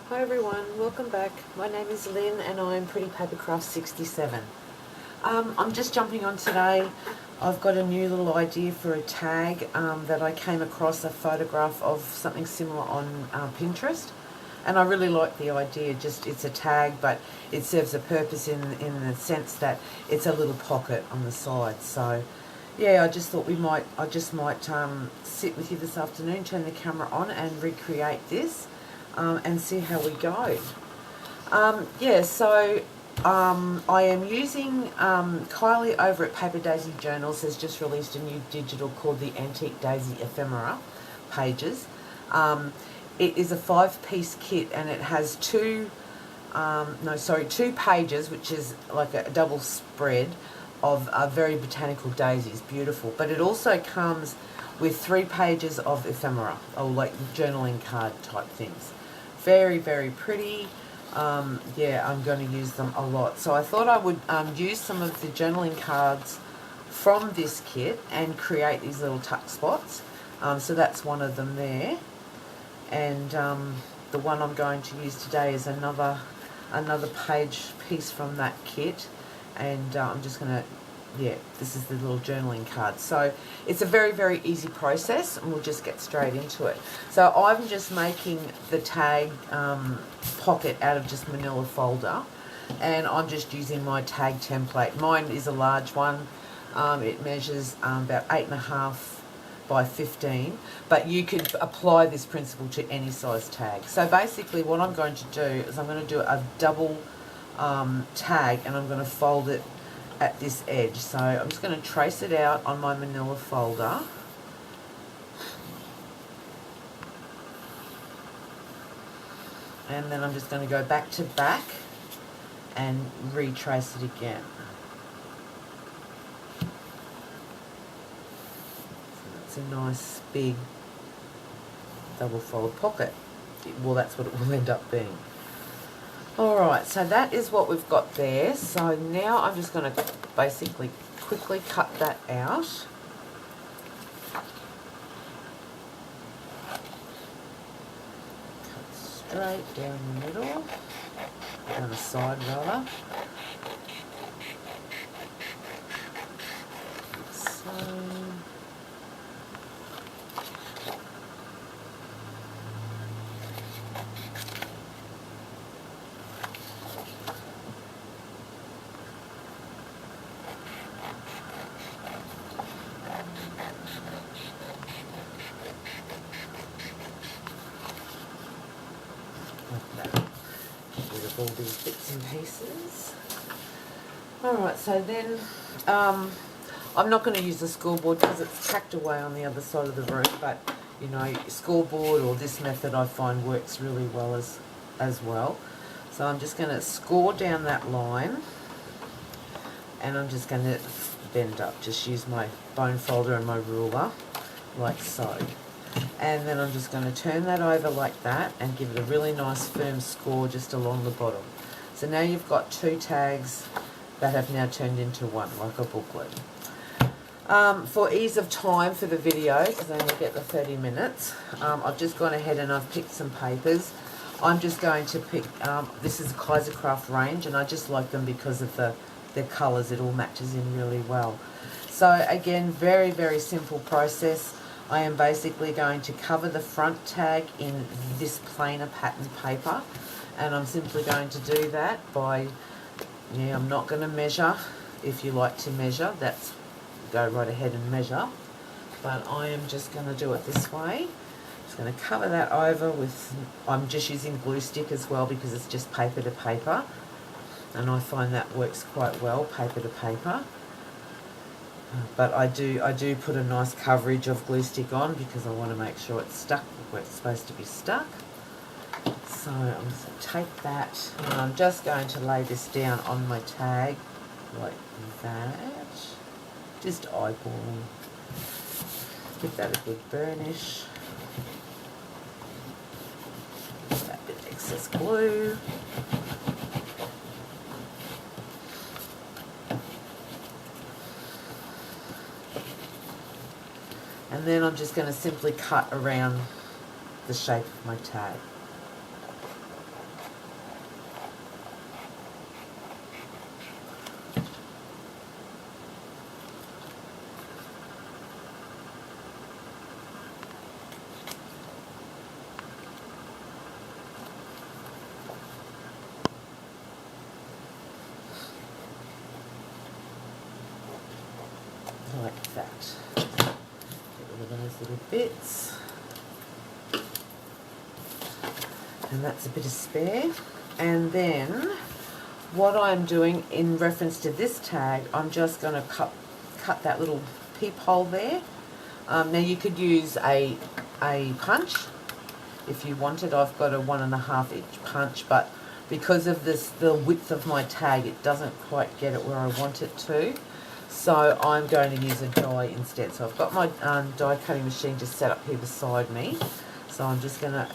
Hi everyone, welcome back. My name is Lynn and I'm Pretty Papercraft 67. I'm just jumping on today. I've got a new little idea for a tag that I came across a photograph of something similar on Pinterest, and I really like the idea. Just it's a tag, but it serves a purpose in the sense that it's a little pocket on the side. So yeah, I just thought I just might sit with you this afternoon, turn the camera on and recreate this and see how we go. I am using Kylie over at Paper Daisy Journals has just released a new digital called the Antique Daisy Ephemera pages. It is a 5-piece kit and it has two pages, which is like a double spread of very botanical daisies, beautiful. But it also comes with 3 pages of ephemera, or like journaling card type things. Very, very pretty. Yeah, I'm going to use them a lot. So I thought I would use some of the journaling cards from this kit and create these little tuck spots. So that's one of them there. And the one I'm going to use today is another piece from that kit. And I'm just going to, yeah, this is the little journaling card. So it's a very, very easy process and we'll just get straight into it. So I'm just making the tag pocket out of just manila folder, and I'm just using my tag template. Mine is a large one. It measures about 8.5 by 15, but you could apply this principle to any size tag. So basically what I'm going to do is I'm going to do a double tag, and I'm going to fold it at this edge. So I'm just going to trace it out on my manila folder. And then I'm just going to go back to back and retrace it again. So that's a nice big double fold pocket. Well, that's what it will end up being. Alright, so that is what we've got there. So now I'm just going to basically quickly cut that out. Cut straight down the middle, down the side rather. So like that. Get rid of all these bits and pieces. Alright, so then I'm not going to use the scoreboard because it's tacked away on the other side of the room, but you know, scoreboard or this method I find works really well as well. So I'm just going to score down that line, and I'm just going to bend up, just use my bone folder and my ruler like so. And then I'm just going to turn that over like that and give it a really nice firm score just along the bottom. So now you've got 2 tags that have now turned into one, like a booklet. For ease of time for the video, because I only get the 30 minutes, I've just gone ahead and I've picked some papers. I'm just going to pick, this is a Kaisercraft range, and I just like them because of their colours. It all matches in really well. So again, very, very simple process. I am basically going to cover the front tag in this plainer pattern paper, and I'm simply going to do that by, yeah, I'm not going to measure. If you like to measure, go right ahead and measure, but I am just going to do it this way. Just going to cover that over with, I'm just using glue stick as well because it's just paper to paper, and I find that works quite well, paper to paper. But I do put a nice coverage of glue stick on because I want to make sure it's stuck where it's supposed to be stuck. So I'm going to take that, and I'm just going to lay this down on my tag like that. Just eyeballing. Give that a good burnish. That bit of excess glue. And then I'm just going to simply cut around the shape of my tag. little bits. And that's a bit of spare. And then what I'm doing in reference to this tag, I'm just going to cut that little peephole there. Now you could use a punch if you wanted. I've got a 1.5 inch punch, but because of the width of my tag, it doesn't quite get it where I want it to. So I'm going to use a die instead. So I've got my die cutting machine just set up here beside me. So I'm just going to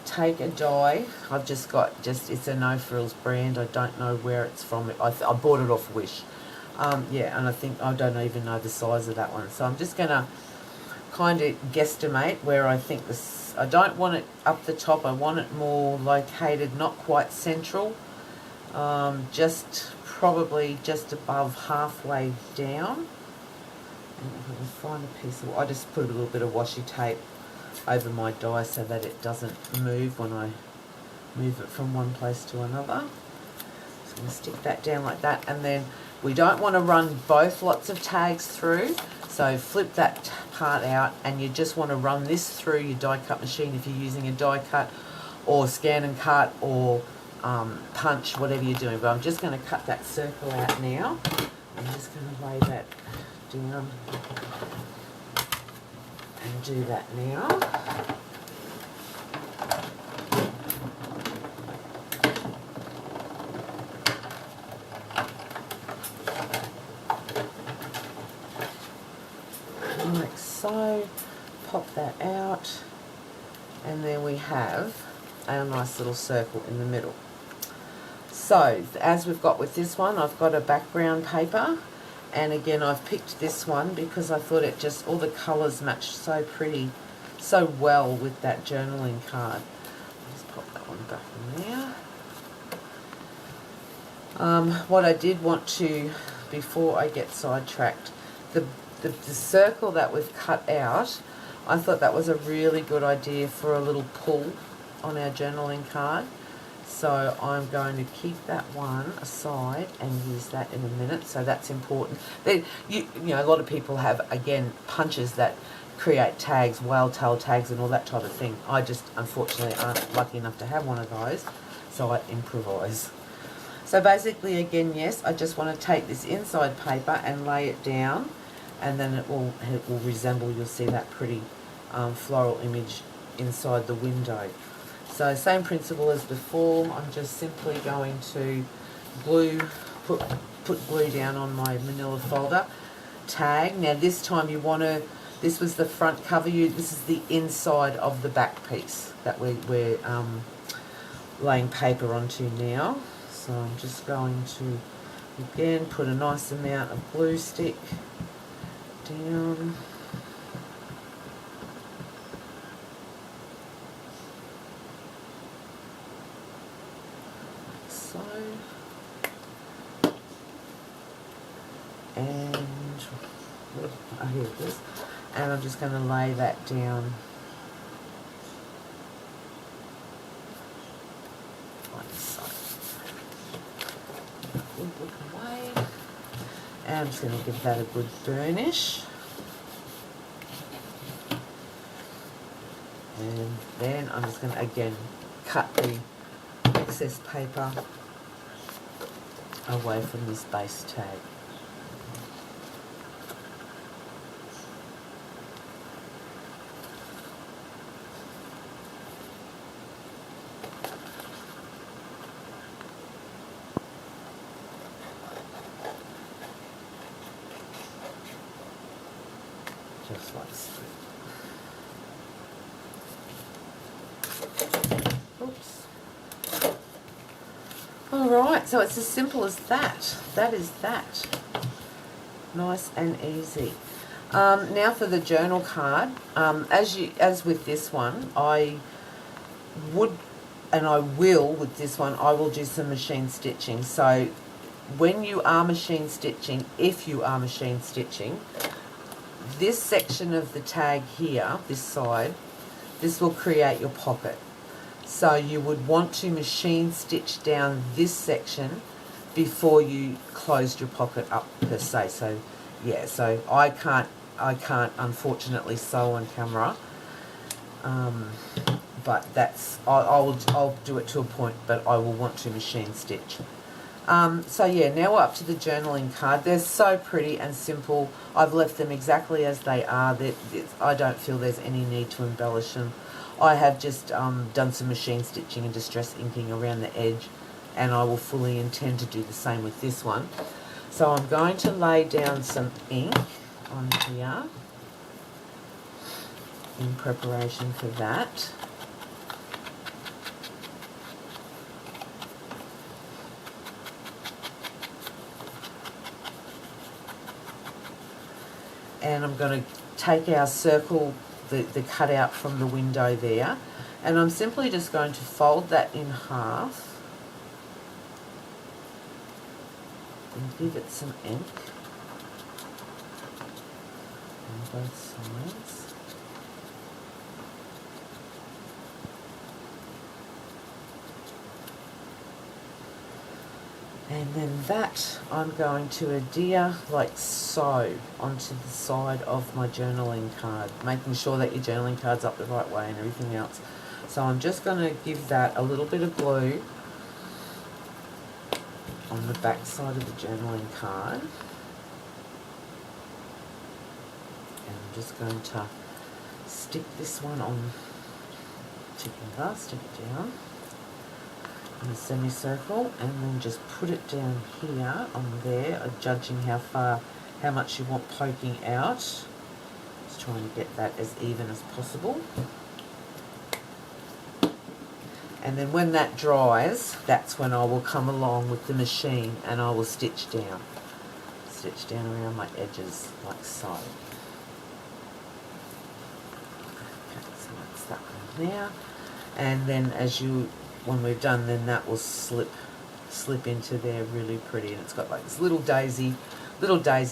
take a die. I've just got, it's a No Frills brand. I don't know where it's from. I bought it off Wish. Yeah, and I don't even know the size of that one. So I'm just going to kind of guesstimate where I think this. I don't want it up the top. I want it more located, not quite central. Just probably just above halfway down. And if I can find a piece of, I just put a little bit of washi tape over my die so that it doesn't move when I move it from one place to another. So I'm going to stick that down like that, and then we don't want to run both lots of tags through, so flip that part out, and you just want to run this through your die cut machine if you're using a die cut or scan and cut or punch, whatever you're doing. But I'm just going to cut that circle out now. I'm just going to lay that down and do that now. Like so. Pop that out, and then we have a nice little circle in the middle. So as we've got with this one, I've got a background paper, and again I've picked this one because I thought it just, all the colours matched so pretty, so well with that journaling card. I'll just pop that one back in there. What I did want to, before I get sidetracked, the circle that we've cut out, I thought that was a really good idea for a little pull on our journaling card. So I'm going to keep that one aside and use that in a minute. So that's important. You know, a lot of people have, again, punches that create tags, whale tail tags and all that type of thing. I just, unfortunately, aren't lucky enough to have one of those, so I improvise. So basically, again, yes, I just want to take this inside paper and lay it down, and then it will resemble, you'll see that pretty floral image inside the window. So same principle as before. I'm just simply going to put glue down on my manila folder tag. Now this time you want to, this was the front cover, this is the inside of the back piece that we're laying paper onto now. So I'm just going to again put a nice amount of glue stick down. So, and oh, here it is. And I'm just going to lay that down like so. Look away. And I'm just going to give that a good burnish. And then I'm just going to again cut the excess paper away from this base tag. Just like so. Oops. Alright, so it's as simple as that. That is that. Nice and easy. Now for the journal card. As with this one, I would, and I will with this one, I will do some machine stitching. So when you are machine stitching, if you are machine stitching, this section of the tag here, this side, this will create your pocket. So you would want to machine stitch down this section before you closed your pocket up per se. So yeah, so I can't I can't unfortunately sew on camera. But that's, I'll do it to a point, but I will want to machine stitch. So yeah, now we're up to the journaling card. They're so pretty and simple. I've left them exactly as they are. I don't feel there's any need to embellish them. I have just done some machine stitching and distress inking around the edge, and I will fully intend to do the same with this one. So I'm going to lay down some ink on here in preparation for that. And I'm going to take our circle, the cutout from the window there, and I'm simply just going to fold that in half and give it some ink on both sides. And then that I'm going to adhere like so onto the side of my journaling card, making sure that your journaling card's up the right way and everything else. So I'm just going to give that a little bit of glue on the back side of the journaling card. And I'm just going to stick this one on together, stick it down in a semicircle, and then just put it down here on there, judging how much you want poking out. Just trying to get that as even as possible. And then when that dries, that's when I will come along with the machine and I will stitch down around my edges like so. Okay, so that's that one there. And then when we're done, then that will slip into there really pretty, and it's got like this little daisy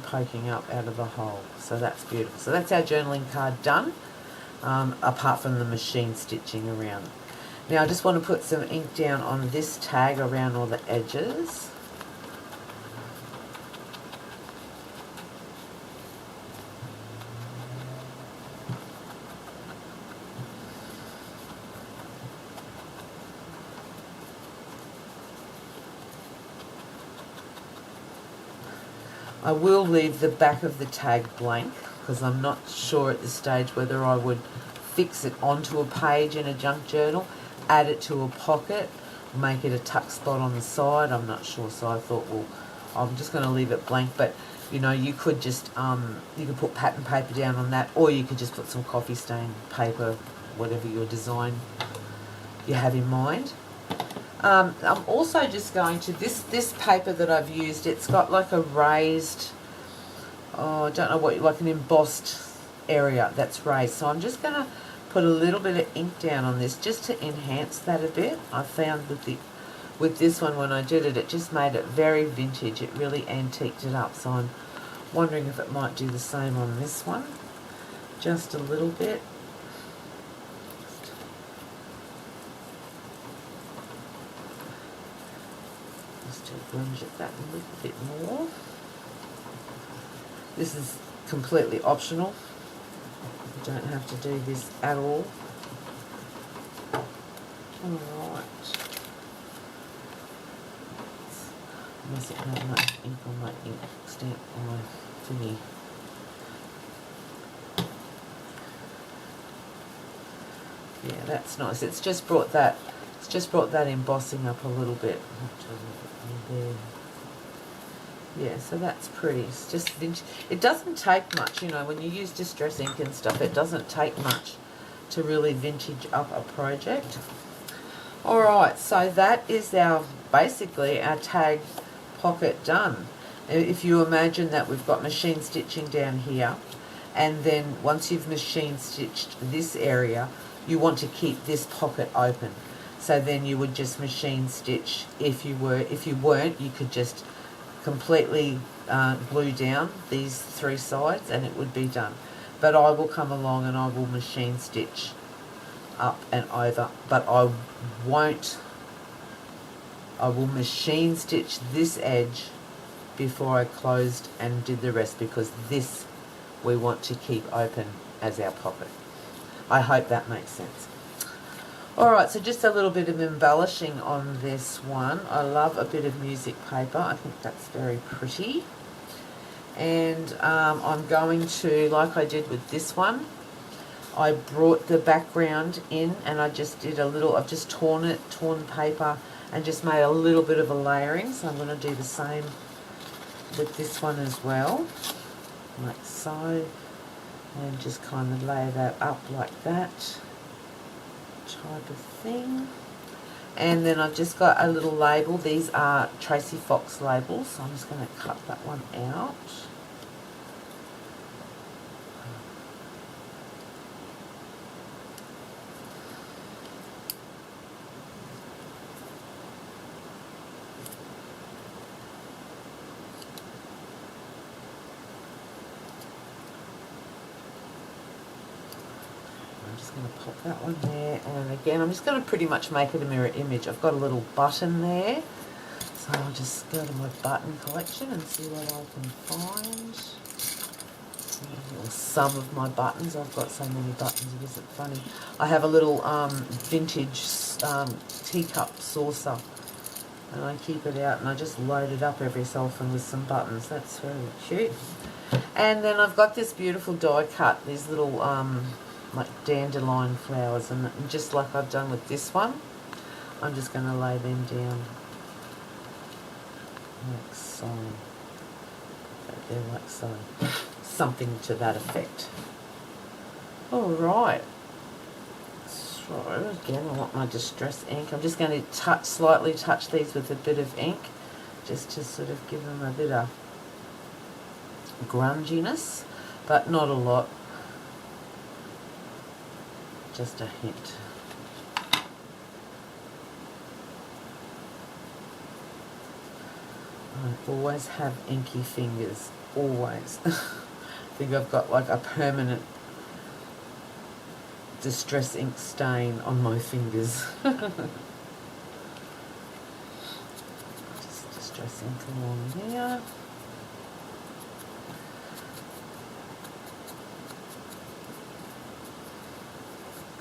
poking up out of the hole. So that's beautiful. So that's our journaling card done, apart from the machine stitching around. Now I just want to put some ink down on this tag around all the edges. I will leave the back of the tag blank because I'm not sure at this stage whether I would fix it onto a page in a junk journal, add it to a pocket, make it a tuck spot on the side. I'm not sure, so I thought, well, I'm just going to leave it blank. But you know, you could just you could put pattern paper down on that, or you could just put some coffee stain paper, whatever your design you have in mind. I'm also just going to, this paper that I've used, it's got like a raised, I don't know what, like an embossed area that's raised. So I'm just going to put a little bit of ink down on this just to enhance that a bit. I found with this one, when I did it, it just made it very vintage. It really antiqued it up. So I'm wondering if it might do the same on this one. Just a little bit. Grunge it that a little bit more. This is completely optional. You don't have to do this at all. Alright. I mustn't have much ink on my ink stamp on my thingy. Yeah, that's nice. It's just brought that embossing up a little bit. There. Yeah, so that's pretty. It's just vintage. It doesn't take much, you know, when you use distress ink and stuff, it doesn't take much to really vintage up a project. Alright, so that is basically our tag pocket done. If you imagine that we've got machine stitching down here, and then once you've machine stitched this area, you want to keep this pocket open. So then you would just machine stitch. If you weren't, you could just completely glue down these three sides and it would be done. But I will come along and I will machine stitch up and over, but I will machine stitch this edge before I closed and did the rest, because this we want to keep open as our pocket. I hope that makes sense. Alright, so just a little bit of embellishing on this one. I love a bit of music paper. I think that's very pretty. And I'm going to, like I did with this one, I brought the background in and I just did a little, I've just torn the paper and just made a little bit of a layering. So I'm going to do the same with this one as well, like so. And just kind of lay that up like that type of thing. And then I've just got a little label. These are Tracy Fox labels, so I'm just going to cut that one out. I'm just going to pop that one there, and again I'm just going to pretty much make it a mirror image. I've got a little button there, so I'll just go to my button collection and see what I can find. Or some of my buttons. I've got so many buttons, it isn't funny. I have a little vintage teacup saucer, and I keep it out and I just load it up every so often with some buttons. That's very cute. And then I've got this beautiful die cut, these little like dandelion flowers, and just like I've done with this one, I'm just going to lay them down like so. They're like so. Something to that effect. Alright. So again, I want my distress ink. I'm just going to slightly touch these with a bit of ink, just to sort of give them a bit of grunginess, but not a lot. Just a hint. I always have inky fingers, always. I think I've got like a permanent distress ink stain on my fingers. Just distress ink along there.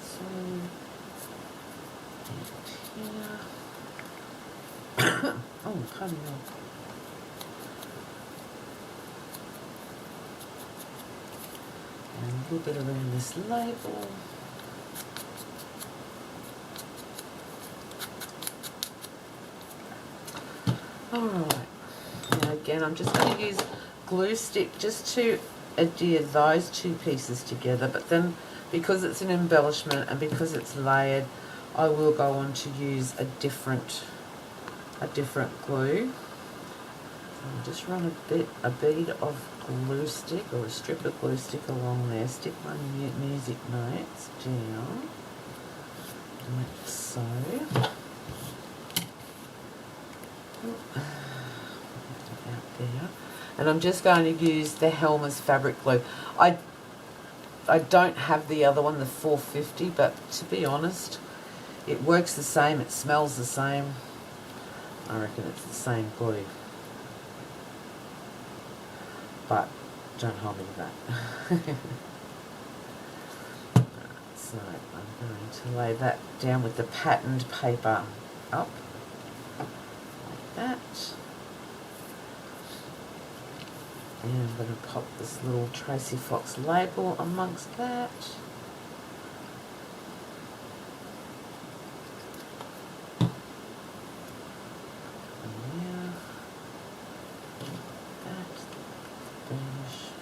So, and here. Oh, coming off. And a little bit around this label. Alright, now again I'm just going to use glue stick just to adhere those two pieces together, but then because it's an embellishment and because it's layered, I will go on to use a different glue. So I'll just run a bead of glue stick, or a strip of glue stick along there, stick my music notes down like so. Out there. And I'm just going to use the Helmer's fabric glue. I don't have the other one, the 450, but to be honest, it works the same, it smells the same. I reckon it's the same glue. But don't hold me to that. So I'm going to lay that down with the patterned paper up, like that. And I'm going to pop this little Tracy Fox label amongst that.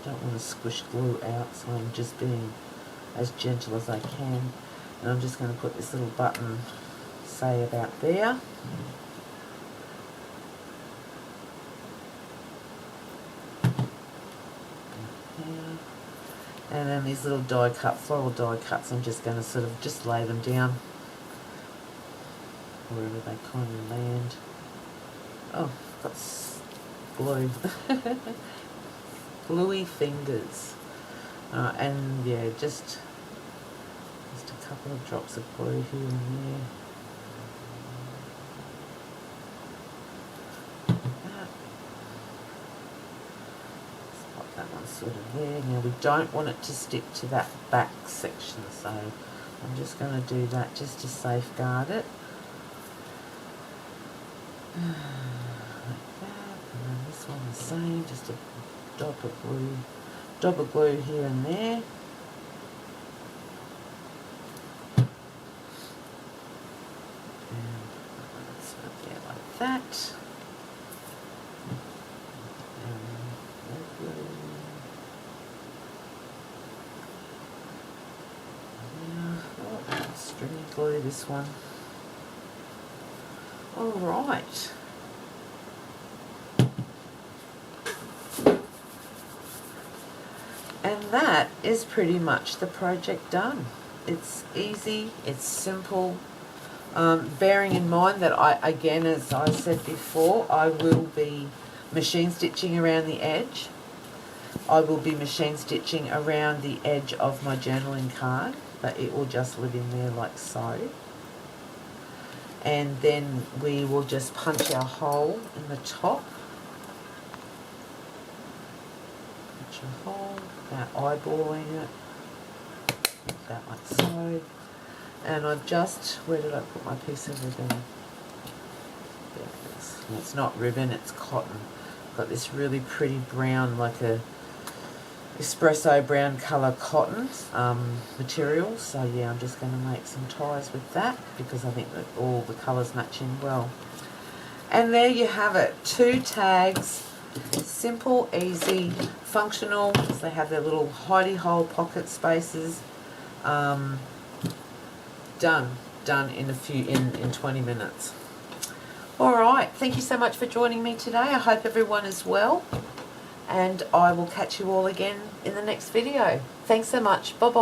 Don't want to squish glue out, so I'm just being as gentle as I can. And I'm just going to put this little button, say about there. And then these little die cut, floral die cuts, I'm just going to sort of just lay them down wherever they kind of land. Oh, I've got glue. Gluey fingers. And yeah, just a couple of drops of glue here and there. Let's pop that one's sort of there. Now we don't want it to stick to that back section, so I'm just going to do that just to safeguard it. Like that, and then this one the same, just a dab of glue here and there. And that's right there like that. Stringy glue this one. All right. And that is pretty much the project done. It's easy, it's simple. Bearing in mind that again, as I said before, I will be machine stitching around the edge. I will be machine stitching around the edge of my journaling card, but it will just live in there like so. And then we will just punch our hole in the top. Punch a hole without eyeballing it. That like so. And I've just, where did I put my piece of ribbon? There it is. And it's not ribbon, it's cotton. Got this really pretty brown, like a espresso brown colour cotton material. So yeah, I'm just going to make some ties with that because I think that all the colours match in well. And there you have it, 2 tags, simple, easy, functional. They have their little hidey hole pocket spaces. Done in in 20 minutes. All right, thank you so much for joining me today. I hope everyone is well, and I will catch you all again in the next video. Thanks so much. Bye bye.